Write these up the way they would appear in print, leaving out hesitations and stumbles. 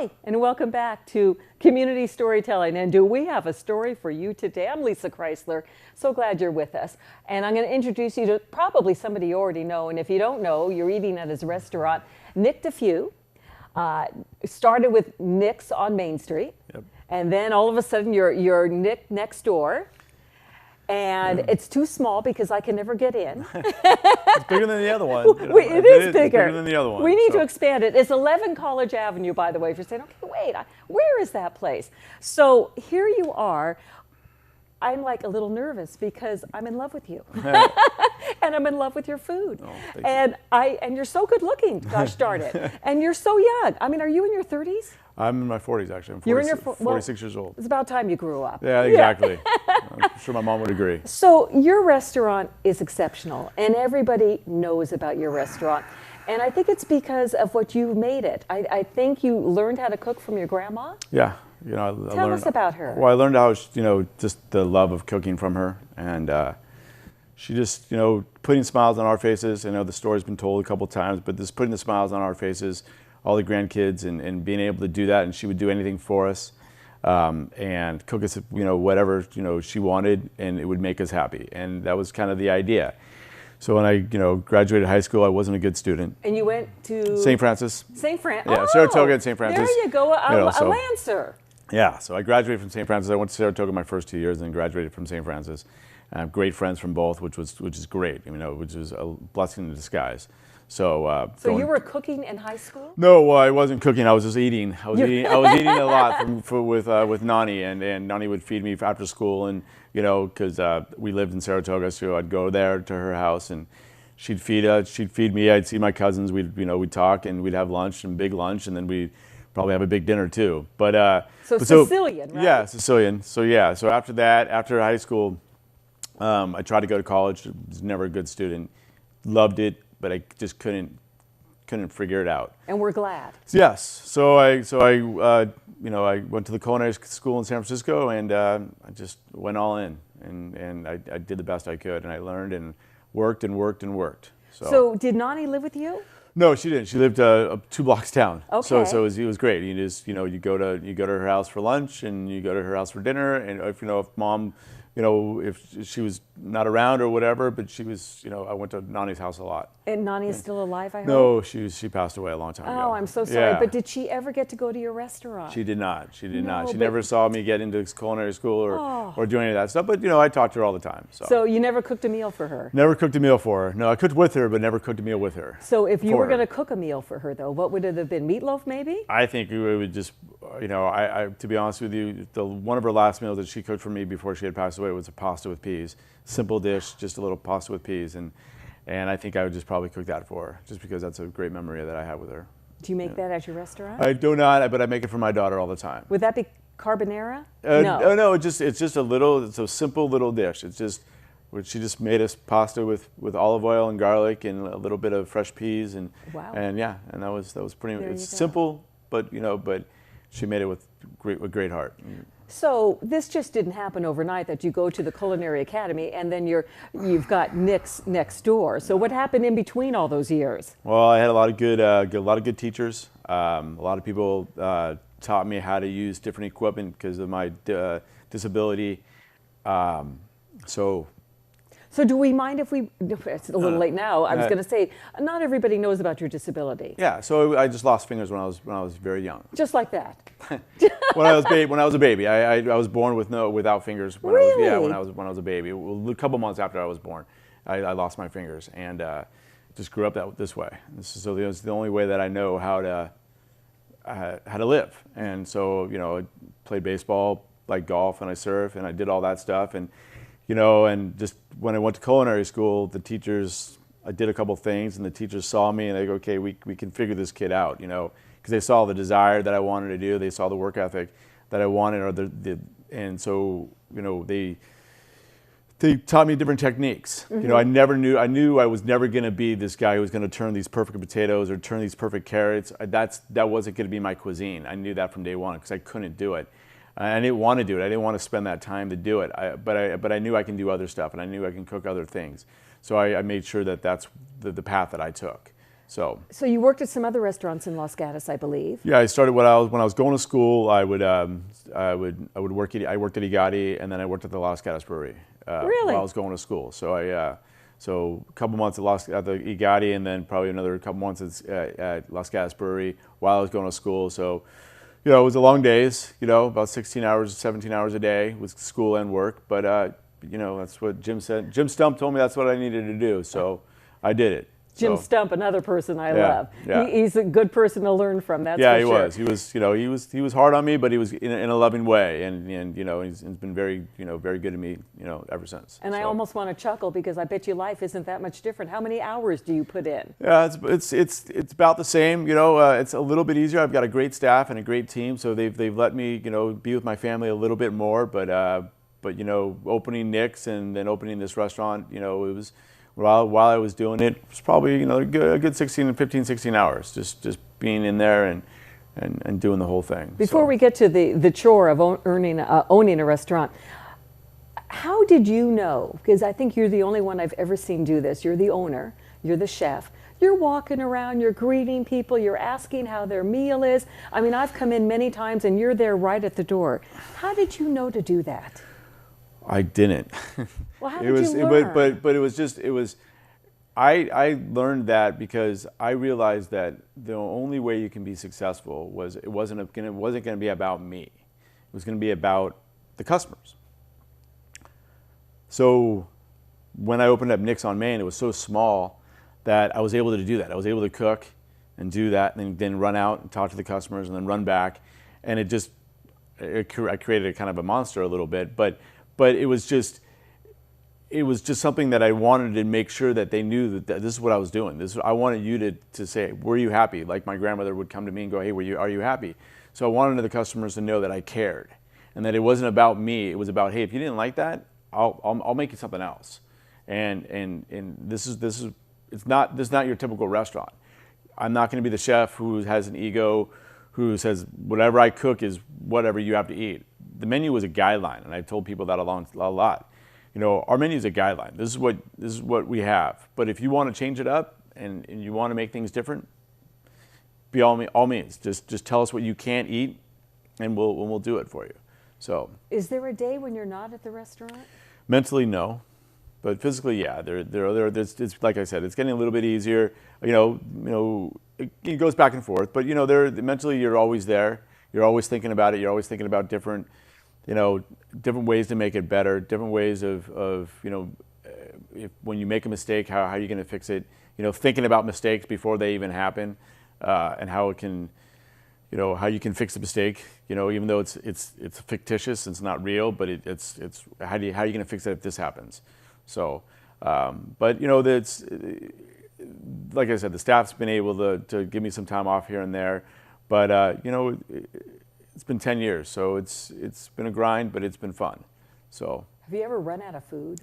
Hi, and welcome back to Community Storytelling. And do we have a story for you today? I'm Lissa Kreisler. So glad you're with us. And I'm going to introduce you to probably somebody you already know. And if you don't know, you're eating at his restaurant. Nick Difu started with Nick's on Main Street. Yep. And then all of a sudden you're Nick next door. And it's too small because I can never get in. It's bigger than the other one. You know, it is bigger. It's bigger than the other one. We need to expand it. It's 11 College Avenue, by the way, if you're saying, okay, wait, where is that place? So here you are. I'm like a little nervous because I'm in love with you. And I'm in love with your food. Oh, and you're so good looking, gosh darn it. And you're so young. I mean, are you in your 30s? I'm in my 40s, actually. I'm 46 years old. It's about time you grew up. Yeah, exactly. I'm sure my mom would agree. So your restaurant is exceptional, and everybody knows about your restaurant. And I think it's because of what you've made it. I think you learned how to cook from your grandma? Yeah. You know, Tell us about her. Well, I learned how, just the love of cooking from her. And she just, putting smiles on our faces. I know the story's been told a couple times, but just putting the smiles on our faces, all the grandkids, and being able to do that. And she would do anything for us and cook us, whatever, she wanted, and it would make us happy. And that was kind of the idea. So when I, graduated high school, I wasn't a good student. And you went to? St. Francis. St. Francis. Yeah, Saratoga and St. Francis. There you go, a Lancer. Yeah, so I graduated from St. Francis. I went to Saratoga my first 2 years and then graduated from St. Francis. I have great friends from both, which is great, which was a blessing in disguise. So you were cooking in high school? No, well, I wasn't cooking. I was just eating. I was eating a lot with Nani, and Nani would feed me after school, and because we lived in Saratoga, so I'd go there to her house, and she'd feed me. I'd see my cousins. We'd talk, and we'd have lunch, and big lunch, and then we'd probably have a big dinner too. Sicilian, right? Yeah, Sicilian. So after that, after high school, I tried to go to college. Was never a good student. Loved it, but I just couldn't figure it out. And we're glad. Yes. So I went to the culinary school in San Francisco, and I just went all in, and I did the best I could, and I learned and worked and worked and worked. So did Nani live with you? No, she didn't. She lived 2 blocks down. Okay. So it was great. You just you go to her house for lunch, and you go to her house for dinner, and if mom, if she was not around or whatever, but she was, I went to Nani's house a lot. And Nani is still alive, I hope? No, she passed away a long time ago. Oh, I'm so sorry. Yeah. But did she ever get to go to your restaurant? She did not. She did not. She never saw me get into culinary school or do any of that stuff. But, I talked to her all the time. So you never cooked a meal for her? Never cooked a meal for her. No, I cooked with her, but never cooked a meal with her. So if you were going to cook a meal for her, though, what would it have been? Meatloaf, maybe? I think it would just, to be honest with you, one of her last meals that she cooked for me before she had passed away was a pasta with peas. Simple dish, just a little pasta with peas. And I think I would just probably cook that for her, just because that's a great memory that I have with her. Do you make that at your restaurant? I do not, but I make it for my daughter all the time. Would that be carbonara? No. Oh, no, it's just it's a simple little dish. It's just, she just made us pasta with olive oil and garlic and a little bit of fresh peas and wow. And that was pretty. It's simple, but but she made it with great heart. So this just didn't happen overnight that you go to the Culinary Academy and then you've got Nick's next door. So what happened in between all those years? Well, I had a lot of good teachers. A lot of people taught me how to use different equipment because of my disability. So do we mind if it's a little late now, I was going to say, not everybody knows about your disability. Yeah, so I just lost fingers when I was very young. Just like that? When I was a baby. I was born without fingers. Really? When I was a baby. A couple months after I was born, I lost my fingers and just grew up this way. So it's the only way that I know how to live. And so, I played baseball, like golf, and I surf, and I did all that stuff. And and just when I went to culinary school, I did a couple things, and the teachers saw me, and they go, okay, we can figure this kid out, because they saw the desire that I wanted to do, they saw the work ethic that I wanted, and so, they taught me different techniques. Mm-hmm. I knew I was never going to be this guy who was going to turn these perfect potatoes or turn these perfect carrots. That wasn't going to be my cuisine. I knew that from day one because I couldn't do it. I didn't want to do it. I didn't want to spend that time to do it. But I knew I can do other stuff, and I knew I can cook other things. So I made sure that that's the path that I took. So you worked at some other restaurants in Los Gatos, I believe. yeah, I started when I was going to school. I would work. I worked at Igati, and then I worked at the Los Gatos Brewery Really? while I was going to school. So a couple months at the Igati, and then probably another couple months at Los Gatos Brewery while I was going to school. So it was a long days. About 16 hours, 17 hours a day with school and work. But that's what Jim said. Jim Stump told me that's what I needed to do. So I did it. Jim Stump, another person I love. Yeah. He's a good person to learn from. That's yeah, for he sure. was. He was hard on me, but he was in a loving way, and he's been very very good to me ever since. And I almost want to chuckle because I bet you life isn't that much different. How many hours do you put in? Yeah, it's about the same. It's a little bit easier. I've got a great staff and a great team, so they've let me be with my family a little bit more. But opening Nick's and then opening this restaurant, it was. While I was doing it, it was probably a good 16 hours, just being in there and doing the whole thing. Before we get to the chore of owning a restaurant, how did you know? Because I think you're the only one I've ever seen do this. You're the owner, you're the chef. You're walking around, you're greeting people, you're asking how their meal is. I mean, I've come in many times and you're there right at the door. How did you know to do that? I didn't. Well, how did you learn? But it was. I learned that because I realized that the only way you can be successful was it wasn't going to be about me. It was going to be about the customers. So when I opened up Nick's on Main, it was so small that I was able to do that. I was able to cook and do that, and then run out and talk to the customers, and then run back, and I created a kind of a monster a little bit, but it was just something that I wanted to make sure that they knew that this is what I was doing. I wanted you to say, were you happy? Like my grandmother would come to me and go, hey, are you happy? So I wanted the customers to know that I cared, and that it wasn't about me. It was about, hey, if you didn't like that, I'll make you something else. And this is not your typical restaurant. I'm not going to be the chef who has an ego, who says whatever I cook is whatever you have to eat. The menu was a guideline, and I've told people that a lot. Our menu is a guideline. This is what we have. But if you want to change it up and you want to make things different, by all means, just tell us what you can't eat, and we'll do it for you. So. Is there a day when you're not at the restaurant? Mentally, no, but physically, yeah. It's like I said, it's getting a little bit easier. It goes back and forth, but mentally, you're always there. You're always thinking about it. You're always thinking about different ways to make it better, different ways of when you make a mistake, how are you going to fix it? Thinking about mistakes before they even happen, and how it can, how you can fix the mistake. Even though it's fictitious, it's not real, but it's how are you going to fix it if this happens? So, but that's like I said, the staff's been able to give me some time off here and there, but it's been 10 years, so it's been a grind, but it's been fun. So. Have you ever run out of food?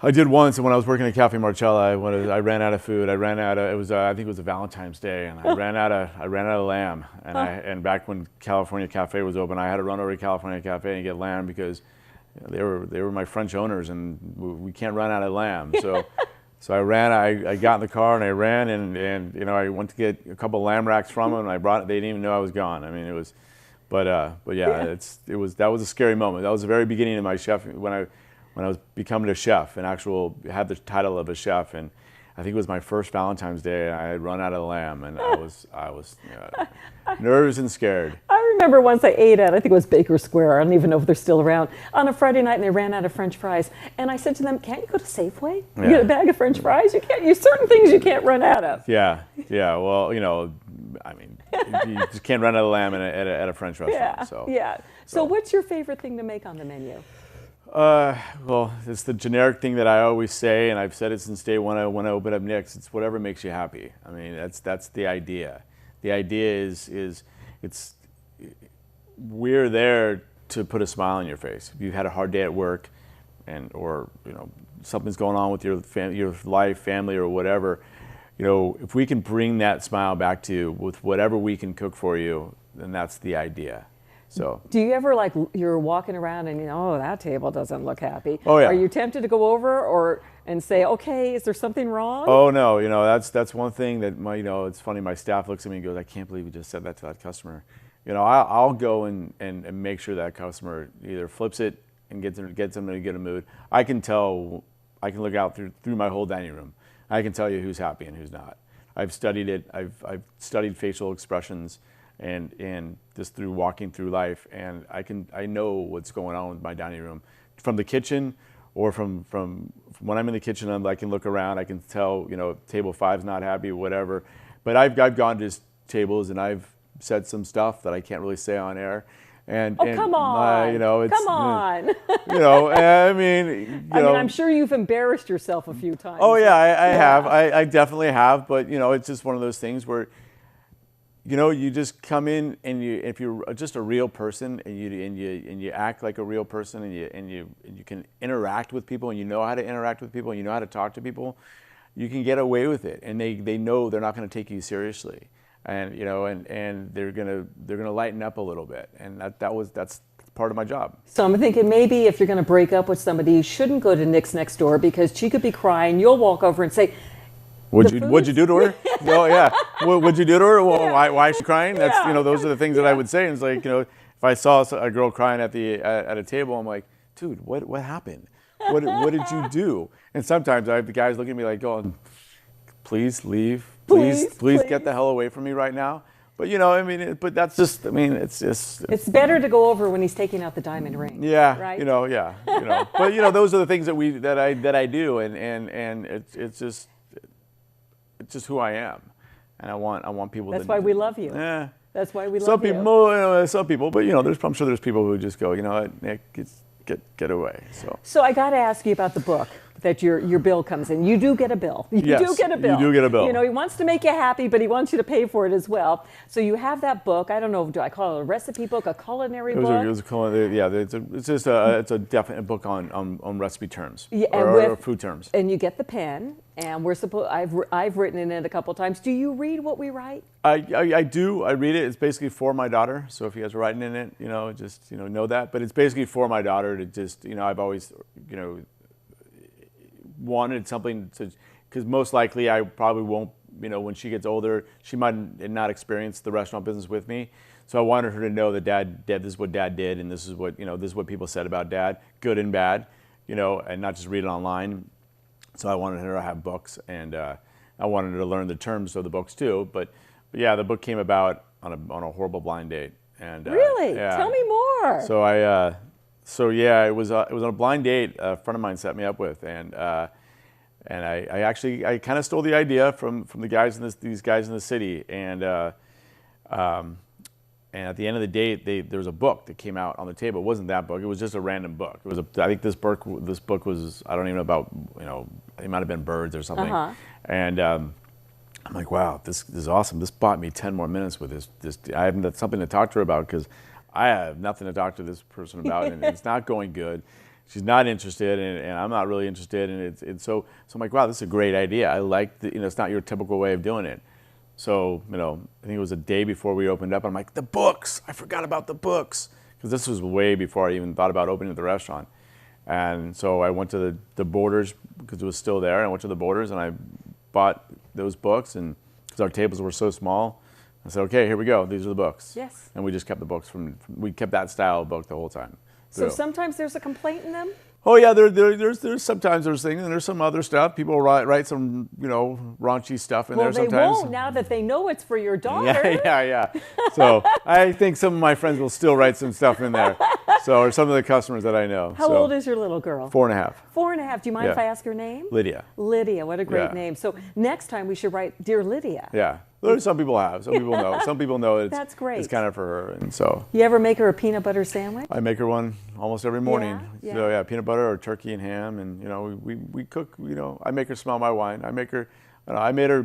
I did once, and when I was working at Cafe Marcella, I ran out of food. I think it was a Valentine's Day, and I ran out of lamb. And back when California Cafe was open, I had to run over to California Cafe and get lamb because they were my French owners, and we can't run out of lamb. So I ran. I got in the car and I ran, and I went to get a couple of lamb racks from them, and I brought it. They didn't even know I was gone. I mean, it was, but yeah, that was a scary moment. That was the very beginning of my chef when I was becoming a chef and had the title of a chef, and I think it was my first Valentine's Day. I had run out of lamb, and I was nervous and scared. I remember once I ate at, I think it was Baker Square, I don't even know if they're still around, on a Friday night, and they ran out of French fries. And I said to them, can't you go to Safeway? You get a bag of French fries? Certain things you can't run out of. Yeah, well, I mean, you just can't run out of lamb at a French restaurant. So what's your favorite thing to make on the menu? Well, it's the generic thing that I always say, and I've said it since day one when I opened up Nick's. It's whatever makes you happy. I mean, that's the idea. The idea is we're there to put a smile on your face. If you've had a hard day at work, or something's going on with your life, family, or whatever, if we can bring that smile back to you with whatever we can cook for you, then that's the idea. So. Do you ever you're walking around and oh, that table doesn't look happy? Oh yeah. Are you tempted to go over and say, okay, is there something wrong? Oh no, that's one thing that it's funny. My staff looks at me and goes, I can't believe you just said that to that customer. I'll go and make sure that customer either flips it and gets them in a good mood. I can look out through my whole dining room. I can tell you who's happy and who's not. I've studied it. I've studied facial expressions and just through walking through life, and I know what's going on with my dining room from the kitchen, or from when I'm in the kitchen. I can look around. I can tell table 5's not happy, whatever. But I've gone to tables and I've said some stuff that I can't really say on air. Come on! Come on! I mean, I'm sure you've embarrassed yourself a few times. Oh yeah, I have. I definitely have. But it's just one of those things where, you just come in and if you're just a real person and you act like a real person and you can interact with people and you know how to interact with people and you know how to talk to people, you can get away with it, and they know they're not going to take you seriously. And and they're gonna lighten up a little bit, and that's part of my job. So I'm thinking maybe if you're going to break up with somebody, you shouldn't go to Nick's next door, because she could be crying. You'll walk over and say, What'd you do to her? Oh yeah. What'd you do to her? Well, Yeah. why is she crying? That's those are the things that I would say. And it's like if I saw a girl crying at a table, I'm like, dude, what happened? What did you do? And sometimes I have the guys looking at me like going, please leave. Please get the hell away from me right now. But but that's just, it's better to go over when he's taking out the diamond ring. Yeah, right? But those are the things that I do, and it's just who I am, and I want people. That's why we love you. Yeah. That's why we love some you. people, some people, but I'm sure there's people who just go, what, Nick, get away. So I got to ask you about the book that your bill comes in. You do get a bill. You Yes, do get a bill. you do get a bill. He wants to make you happy, but he wants you to pay for it as well. So you have that book. I don't know, do I call it a recipe book, a culinary book? It's a definite book on recipe terms, or food terms. And you get the pen, and I've written in it a couple times. Do you read what we write? I do. I read it. It's basically for my daughter. So if you guys are writing in it, just know that. But it's basically for my daughter to just I've always wanted something to, because most likely I probably won't, when she gets older, she might not experience the restaurant business with me. So I wanted her to know that Dad, this is what Dad did, and this is what this is what people said about Dad, good and bad, and not just read it online. So I wanted her to have books, and I wanted her to learn the terms of the books too. But yeah, the book came about on a horrible blind date. And really, yeah. Tell me more. It was on a blind date a friend of mine set me up with, and I kind of stole the idea from the guys these guys in the city, and at the end of the date, there was a book that came out on the table. It wasn't that book; it was just a random book. It was I think this book was, I don't even know about, it might have been birds or something, and I'm like, wow, this is awesome. This bought me 10 more minutes with this. I have something to talk to her about, because I have nothing to talk to this person about, and it's not going good. She's not interested, and I'm not really interested, and so I'm like, wow, this is a great idea. I like it's not your typical way of doing it. So I think it was a day before we opened up. I'm like, the books! I forgot about the books, because this was way before I even thought about opening the restaurant. And so I went to the Borders, because it was still there. I went to the Borders and I bought those books, and because our tables were so small, I said, okay, here we go. These are the books. Yes. And we just kept the books we kept that style of book the whole time. So sometimes there's a complaint in them? Oh yeah, there's sometimes there's things, and there's some other stuff. People write some raunchy stuff in there sometimes. Well, they won't now that they know it's for your daughter. Yeah. So I think some of my friends will still write some stuff in there. Or some of the customers that I know. How old is your little girl? 4.5. 4.5. Do you mind if I ask her name? Lydia. Lydia, what a great name. So next time we should write, Dear Lydia. Yeah. Some people have. Some people know. Some people know That's great. It's kind of for her, and so. You ever make her a peanut butter sandwich? I make her one almost every morning. Yeah. So yeah, peanut butter or turkey and ham, and we cook. I make her smell my wine. I make her. I made her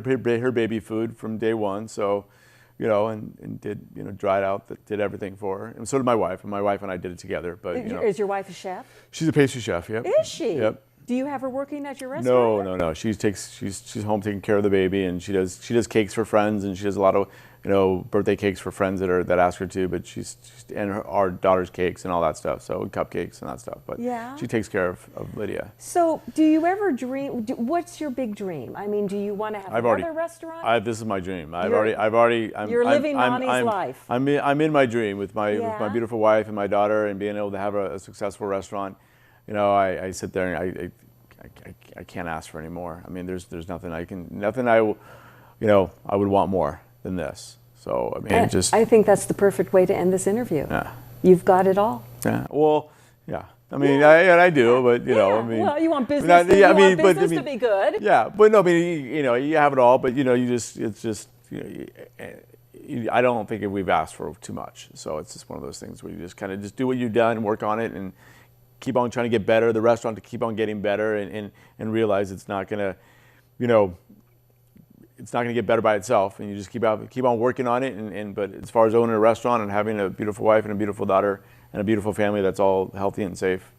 baby food from day one. So, and did dried out, did everything for her, and so did my wife. And my wife and I did it together. But Is your wife a chef? She's a pastry chef. Yep. Is she? Yep. Do you have her working at your restaurant? No. She's home taking care of the baby, and she does cakes for friends, and she does a lot of birthday cakes for friends that ask her to, but and our daughter's cakes and all that stuff, so cupcakes and that stuff. But she takes care of Lydia. So, do you ever dream? What's your big dream? I mean, do you want to have another restaurant? This is my dream. You're living Nani's life. I'm in my dream with my beautiful wife and my daughter, and being able to have a successful restaurant. I sit there and I can't ask for any more. I mean, there's nothing I would want more than this. So I mean, I think that's the perfect way to end this interview. Yeah. You've got it all. Yeah. Well, yeah. I mean, I do, but I mean, well, you want business. To be good. Yeah, but no, I mean, you have it all, but it's just, I don't think we've asked for too much. So it's just one of those things where you just kind of just do what you've done, work on it, and keep on trying to get better. The restaurant to keep on getting better, and realize it's not gonna, it's not going to get better by itself, and you just keep on working on it. But as far as owning a restaurant and having a beautiful wife and a beautiful daughter and a beautiful family that's all healthy and safe,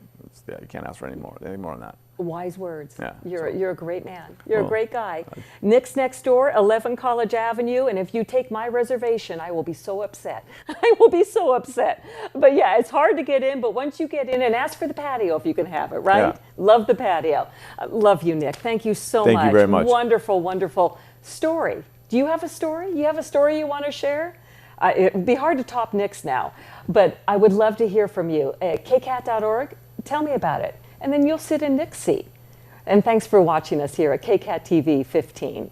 you can't ask for anything more than that. Wise words. Yeah, you're a great man. You're a great guy. Nick's next door, 11 College Avenue, and if you take my reservation, I will be so upset. I will be so upset. But yeah, it's hard to get in, but once you get in, and ask for the patio if you can have it, right? Yeah. Love the patio. Love you, Nick. Thank you so much. Thank you very much. Wonderful, wonderful story. Do you have a story? You have a story you want to share? It would be hard to top Nick's now, but I would love to hear from you. At KCAT.org, tell me about it. And then you'll sit in Nick's seat. And thanks for watching us here at KCAT TV 15.